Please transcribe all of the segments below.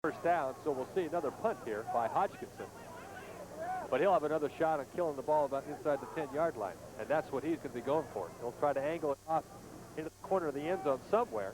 first down, so we'll see another punt here by Hodgkinson. But he'll have another shot at killing the ball about inside the 10-yard line, and that's what he's going to be going for. He'll try to angle it off into the corner of the end zone somewhere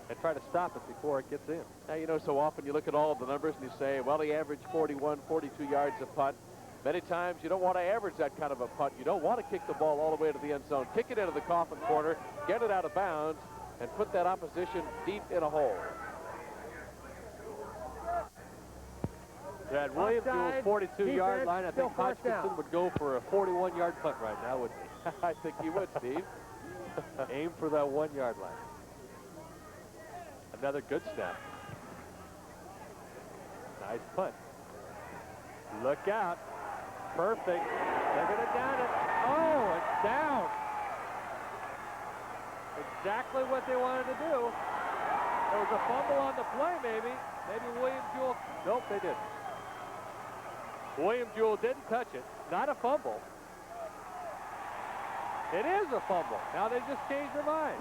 and try to stop it before it gets in. Now, you know, so often you look at all of the numbers and you say, well, he averaged 41, 42 yards a punt. Many times you don't want to average that kind of a punt. You don't want to kick the ball all the way to the end zone. Kick it into the coffin corner, get it out of bounds, and put that opposition deep in a hole. At Williams Jewell's 42-yard line, I think Hodgkinson would go for a 41-yard punt right now, wouldn't he? I think he would, Steve. Aim for that 1-yard line. Another good snap. Nice punt. Look out. Perfect. They're going to down it. Oh, it's down. Exactly what they wanted to do. There was a fumble on the play, maybe. Maybe William Jewell. Nope, they didn't. William Jewell didn't touch it. Not a fumble. It is a fumble. Now they just changed their mind.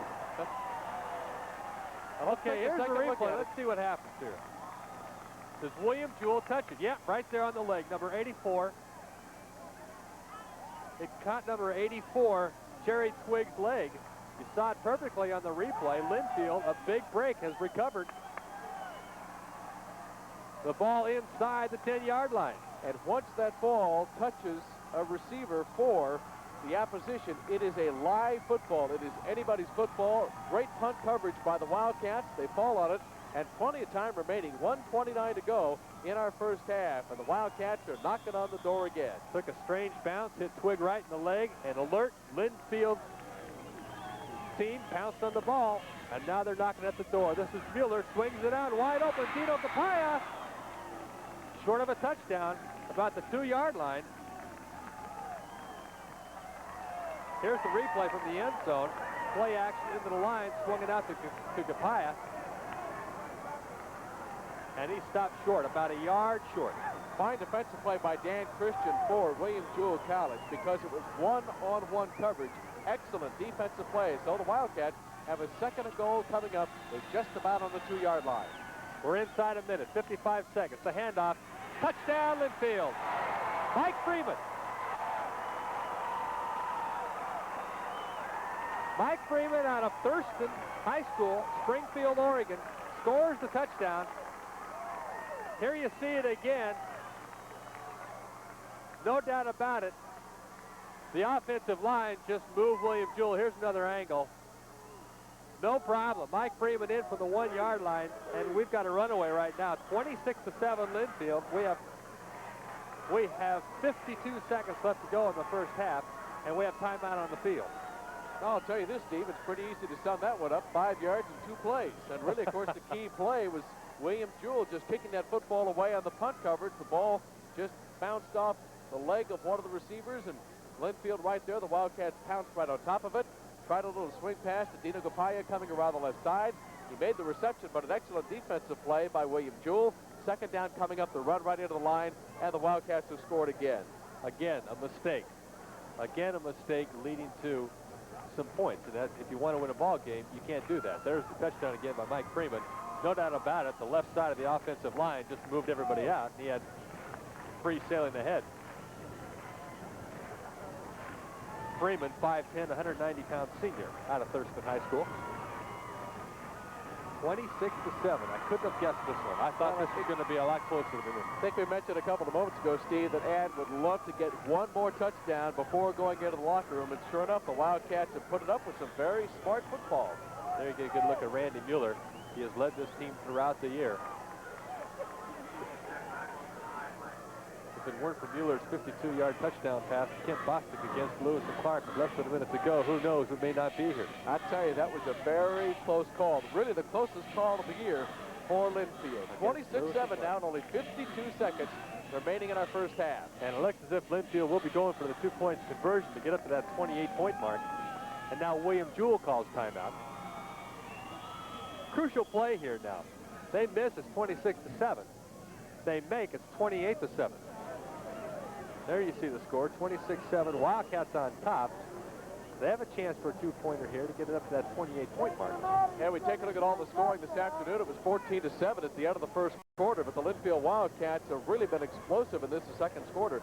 Okay, here's the replay. Let's see what happens here. Does William Jewell touch it? Yeah, right there on the leg, number 84. It caught number 84, Jerry Twiggs' leg. You saw it perfectly on the replay. Linfield, a big break, has recovered the ball inside the 10-yard line. And once that ball touches a receiver for the opposition, it is a live football. It is anybody's football. Great punt coverage by the Wildcats. They fall on it, and plenty of time remaining. 1:29 to go in our first half, and the Wildcats are knocking on the door again. Took a strange bounce, hit Twig right in the leg, and alert, Linfield team pounced on the ball, and now they're knocking at the door. This is Mueller, swings it out, wide open, Dino Capaya, short of a touchdown, about the 2-yard line. Here's the replay from the end zone. Play action into the line, swung it out to Capaya. And he stopped short, about a yard short. Fine defensive play by Dan Christian for William Jewell College because it was one-on-one coverage. Excellent defensive play. So the Wildcats have a second and goal coming up. They're just about on the 2-yard line. We're inside a minute, 55 seconds. The handoff. Touchdown, Linfield. Mike Freeman. Mike Freeman out of Thurston High School, Springfield, Oregon, scores the touchdown. Here you see it again. No doubt about it. The offensive line just moved William Jewell. Here's another angle. No problem. Mike Freeman in from the 1-yard line, and we've got a runaway right now. 26-7 Linfield. We have 52 seconds left to go in the first half, and we have timeout on the field. I'll tell you this, Steve, it's pretty easy to sum that one up. 5 yards and 2 plays. And really, of course, the key play was William Jewell just kicking that football away on the punt coverage. The ball just bounced off the leg of one of the receivers, and Linfield right there. The Wildcats pounced right on top of it. Tried a little swing pass to Dino Capaya coming around the left side. He made the reception, but an excellent defensive play by William Jewell. Second down coming up, the run right into the line, and the Wildcats have scored again. Again, a mistake. Again, a mistake leading to some points. And that, if you want to win a ball game, you can't do that. There's the touchdown again by Mike Freeman. No doubt about it, the left side of the offensive line just moved everybody out, and he had free sailing ahead. Freeman, 5'10", 190-pound senior out of Thurston High School. 26-7. I couldn't have guessed this one. I thought this was going to be a lot closer than this. I think we mentioned a couple of moments ago, Steve, that Ann would love to get one more touchdown before going into the locker room. And sure enough, the Wildcats have put it up with some very smart football. There you get a good look at Randy Mueller. He has led this team throughout the year. If it weren't for Mueller's 52-yard touchdown pass to Kent Bostic against Lewis and Clark with less than a minute to go, who knows, we may not be here. I tell you, that was a very close call. Really the closest call of the year for Linfield. 26-7 down, only 52 seconds remaining in our first half. And it looks as if Linfield will be going for the 2-point conversion to get up to that 28-point mark. And now William Jewell calls timeout. Crucial play here now. They miss, it's 26-7. They make, it's 28-7. There you see the score, 26-7. Wildcats on top. They have a chance for a two-pointer here to get it up to that 28-point mark. And we take a look at all the scoring this afternoon. It was 14-7 at the end of the first quarter, but the Linfield Wildcats have really been explosive in this second quarter,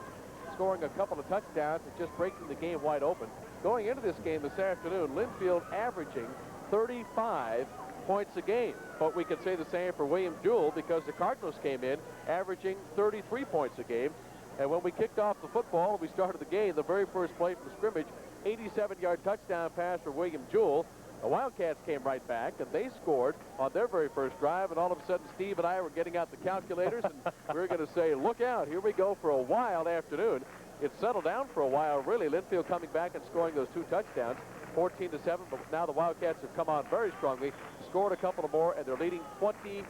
scoring a couple of touchdowns and just breaking the game wide open. Going into this game this afternoon, Linfield averaging 35 points a game. But we could say the same for William Jewell because the Cardinals came in averaging 33 points a game. And when we kicked off the football, we started the game, the very first play from scrimmage, 87-yard touchdown pass for William Jewell. The Wildcats came right back, and they scored on their very first drive, and all of a sudden Steve and I were getting out the calculators, and we were going to say, look out, here we go for a wild afternoon. It settled down for a while, really. Linfield coming back and scoring those two touchdowns, 14-7, but now the Wildcats have come on very strongly, scored a couple of more, and they're leading 26-7.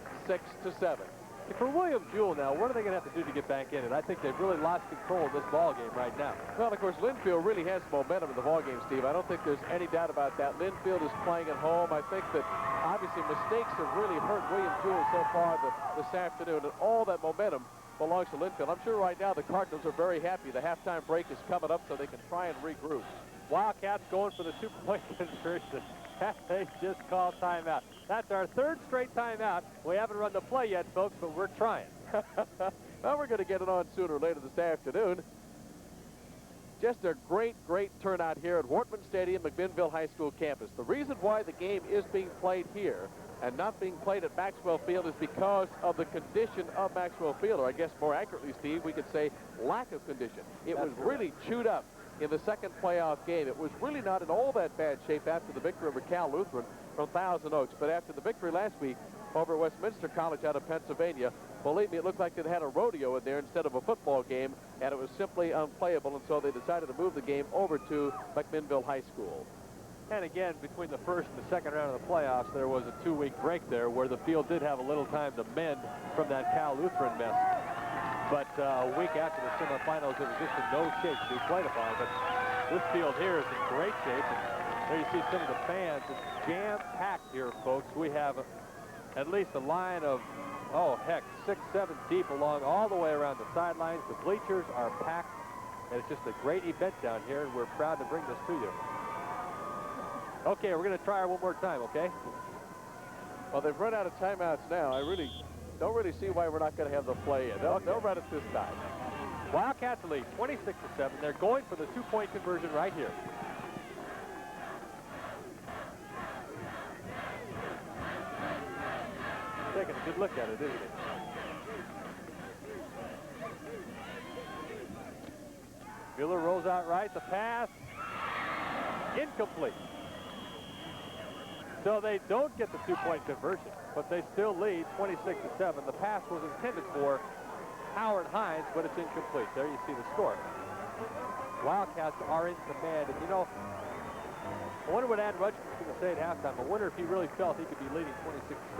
For William Jewell now, what are they going to have to do to get back in it? I think they've really lost control of this ball game right now. Well, of course, Linfield really has momentum in the ball game, Steve. I don't think there's any doubt about that. Linfield is playing at home. I think that obviously mistakes have really hurt William Jewell so far this afternoon, and all that momentum belongs to Linfield. I'm sure right now the Cardinals are very happy. The halftime break is coming up so they can try and regroup. Wildcats going for the two-point conversion. They just called timeout. That's our third straight timeout. We haven't run the play yet, folks, but we're trying. Well, we're going to get it on sooner or later this afternoon. Just a great, great turnout here at Wortman Stadium, McMinnville High School campus. The reason why the game is being played here and not being played at Maxwell Field is because of the condition of Maxwell Field, or I guess more accurately, Steve, we could say lack of condition. It was really chewed up in the second playoff game. It was really not in all that bad shape after the victory over Cal Lutheran from Thousand Oaks. But after the victory last week over Westminster College out of Pennsylvania, believe me, it looked like they'd had a rodeo in there instead of a football game, and it was simply unplayable, and so they decided to move the game over to McMinnville High School. And again, between the first and the second round of the playoffs, there was a 2-week break there where the field did have a little time to mend from that Cal Lutheran mess. But a week after the semifinals, it was just in no shape to be played upon. But this field here is in great shape. And there you see some of the fans. It's jam-packed here, folks. We have at least a line of, oh, heck, 6, 7 deep along all the way around the sidelines. The bleachers are packed. And it's just a great event down here, and we're proud to bring this to you. Okay, we're going to try her one more time, okay? Well, they've run out of timeouts now. I really don't see why we're not going to have the play in. They'll run it this time. Wildcats lead 26-7. They're going for the two-point conversion right here. Taking a good look at it, isn't it? Miller rolls out right. The pass incomplete. So they don't get the two-point conversion, but they still lead 26-7. The pass was intended for Howard Hines, but it's incomplete. There you see the score. Wildcats are in command, and you know, I wonder what Ad Rutschman's going to say at halftime. I wonder if he really felt he could be leading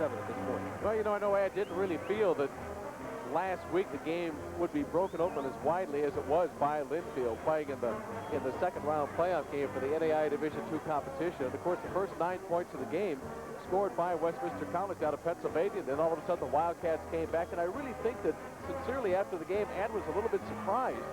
26-7 at this point. Well, you know, I know Ad didn't really feel that last week the game would be broken open as widely as it was by Linfield playing in the second round playoff game for the NAIA Division II competition. And of course, the first 9 points of the game scored by Westminster College out of Pennsylvania. Then all of a sudden the Wildcats came back, and I really think that sincerely after the game, Ad was a little bit surprised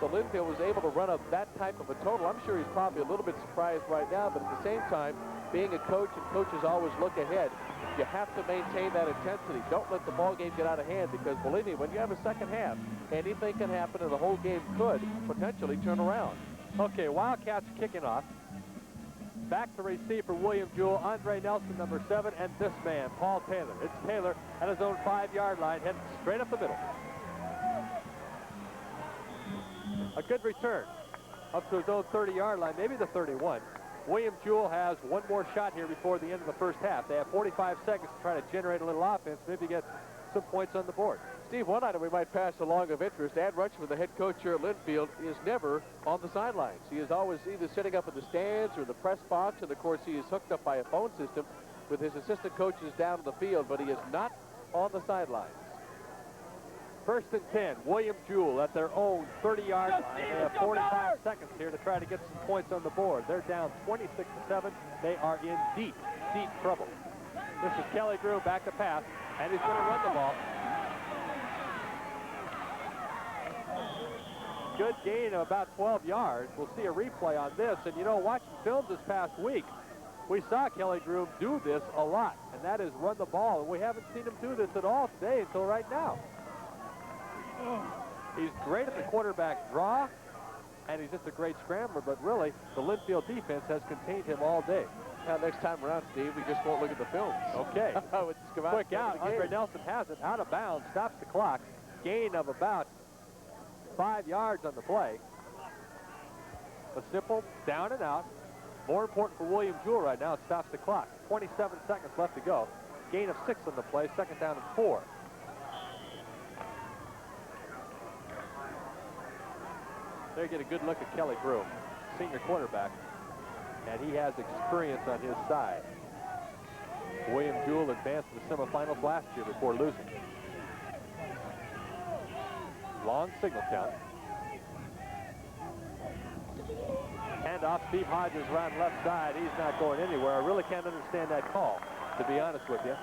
that Linfield was able to run up that type of a total. I'm sure he's probably a little bit surprised right now, but at the same time, being a coach, and coaches always look ahead, you have to maintain that intensity. Don't let the ball game get out of hand, because believe me, when you have a second half, anything can happen, and the whole game could potentially turn around. Okay, Wildcats kicking off. Back to receive for William Jewell, Andre Nelson, number 7, and this man, Paul Taylor. It's Taylor at his own 5-yard line, heading straight up the middle. A good return up to his own 30-yard line, maybe the 31. William Jewell has one more shot here before the end of the first half. They have 45 seconds to try to generate a little offense, maybe get some points on the board. Steve, one item we might pass along of interest, Ad Rutschman, the head coach here at Linfield, is never on the sidelines. He is always either sitting up in the stands or in the press box, and of course he is hooked up by a phone system with his assistant coaches down in the field, but he is not on the sidelines. First and 10, William Jewell at their own 30-yard line. They have 45 seconds here to try to get some points on the board. They're down 26-7. They are in deep, deep trouble. This is Kelly Grew back to pass, and he's going to run the ball. good gain of about 12 yards. We'll see a replay on this. And, you know, watching films this past week, we saw Kelly Groom do this a lot, and that is run the ball. And we haven't seen him do this at all today until right now. He's great at the quarterback draw, and he's just a great scrambler. But really, the Linfield defense has contained him all day. Now, next time around, Steve, we just won't look at the films. Okay. We'll just come out. Quick out. Andre Nelson has it out of bounds, stops the clock. Gain of about 5 yards on the play. A simple down and out. More important for William Jewell right now, it stops the clock. 27 seconds left to go. Gain of 6 on the play, second down and 4. There you get a good look at Kelly Groom, senior quarterback, and he has experience on his side. William Jewell advanced to the semifinals last year before losing. Long signal count. Hand off, Steve Hodges around left side. He's not going anywhere. I really can't understand that call, to be honest with you.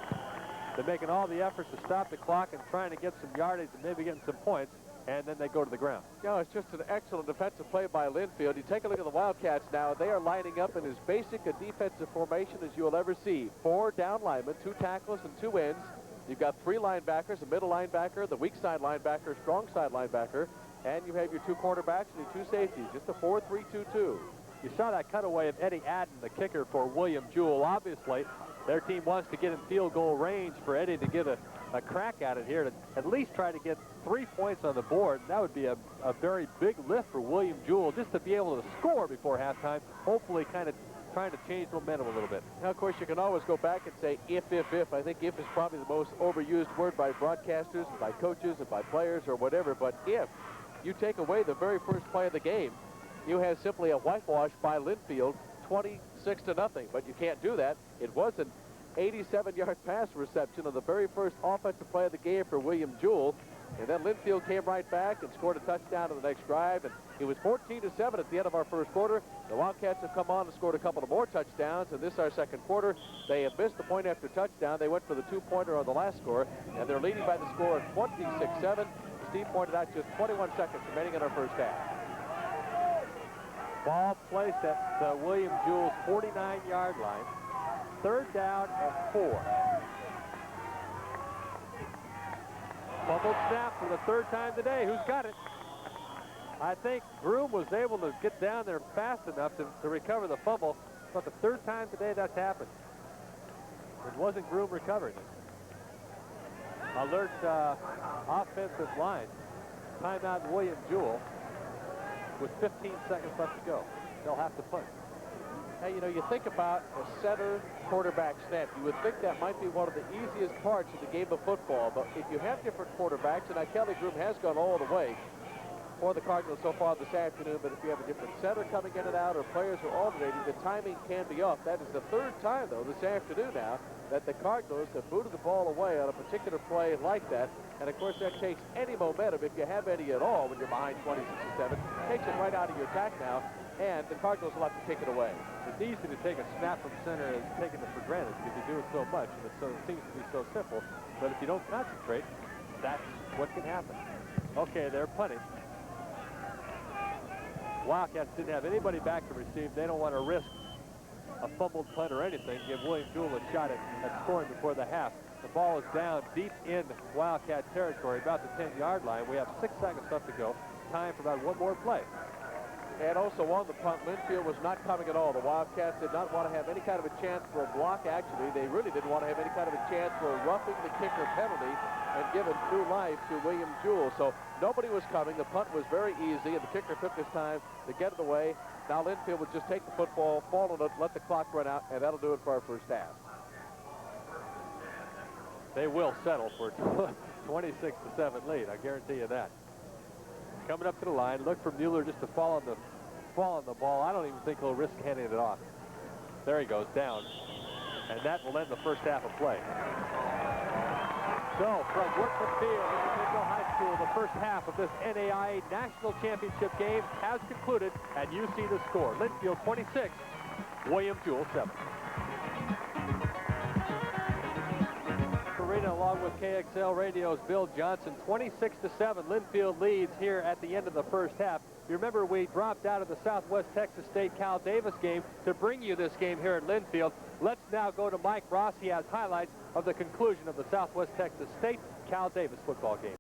They're making all the efforts to stop the clock and trying to get some yardage and maybe getting some points, and then they go to the ground. You know, it's just an excellent defensive play by Linfield. You take a look at the Wildcats now. They are lining up in as basic a defensive formation as you'll ever see. 4 down linemen, 2 tackles, and 2 ends. You've got 3 linebackers, a middle linebacker, the weak side linebacker, strong side linebacker, and you have your 2 quarterbacks and your 2 safeties. Just a 4-3-2-2. You saw that cutaway of Eddie Adden, the kicker for William Jewell. Obviously, their team wants to get in field goal range for Eddie to get a crack at it here, to at least try to get 3 points on the board. That would be a very big lift for William Jewell, just to be able to score before halftime, hopefully kind of trying to change momentum a little bit. Now, of course, you can always go back and say if. I think if is probably the most overused word by broadcasters, and by coaches, and by players, or whatever. But if you take away the very first play of the game, you have simply a whitewash by Linfield, 26-0. But you can't do that. It was an 87-yard pass reception on the very first offensive play of the game for William Jewell. And then Linfield came right back and scored a touchdown on the next drive. And it was 14-7 at the end of our first quarter. The Wildcats have come on and scored a couple of more touchdowns. And this is our second quarter. They have missed the point after touchdown. They went for the 2-pointer on the last score. And they're leading by the score of 26-7. Steve pointed out just 21 seconds remaining in our first half. Ball placed at William Jewell's 49-yard line. 3rd down and 4. Fumbled snap for the 3rd time today. Who's got it? I think Groom was able to get down there fast enough to recover the fumble, but the 3rd time today that's happened. It wasn't Groom recovering it. Alert offensive line. Timeout William Jewell with 15 seconds left to go. They'll have to punt. Hey, you know, you think about a center quarterback snap. You would think that might be one of the easiest parts of the game of football. But if you have different quarterbacks, and Kelly Groom has gone all the way for the Cardinals so far this afternoon, but if you have a different center coming in and out or players are alternating, the timing can be off. That is the 3rd time, though, this afternoon now that the Cardinals have booted the ball away on a particular play like that. And, of course, that takes any momentum, if you have any at all, when you're behind 26-7. Takes it right out of your attack now, and the Cardinals will have to take it away. It's easy to take a snap from center and taking it for granted because you do it so much, and it seems to be so simple. But if you don't concentrate, that's what can happen. Okay, they're punting. Wildcats didn't have anybody back to receive. They don't want to risk a fumbled punt or anything. Give William Jewell a shot at scoring before the half. The ball is down deep in Wildcat territory, about the 10-yard line. We have 6 seconds left to go. Time for about one more play. And also on the punt, Linfield was not coming at all. The Wildcats did not want to have any kind of a chance for a block, actually. They really didn't want to have any kind of a chance for a roughing the kicker penalty and giving new life to William Jewell. So nobody was coming. The punt was very easy, and the kicker took his time to get it away. Now Linfield would just take the football, fall on it, let the clock run out, and that'll do it for our first half. They will settle for 26-7 lead. I guarantee you that. Coming up to the line, look for Mueller just to fall on the ball. I don't even think he'll risk handing it off. There he goes, down. And that will end the first half of play. So, from Workman Field, Linfield High School, the first half of this NAIA National Championship game has concluded, and you see the score. Linfield 26, William Jewell 7. Arena along with KXL Radio's Bill Johnson. 26-7, Linfield leads here at the end of the first half. You remember we dropped out of the Southwest Texas State Cal Davis game to bring you this game here at Linfield. Let's now go to Mike Ross. He has highlights of the conclusion of the Southwest Texas State Cal Davis football game.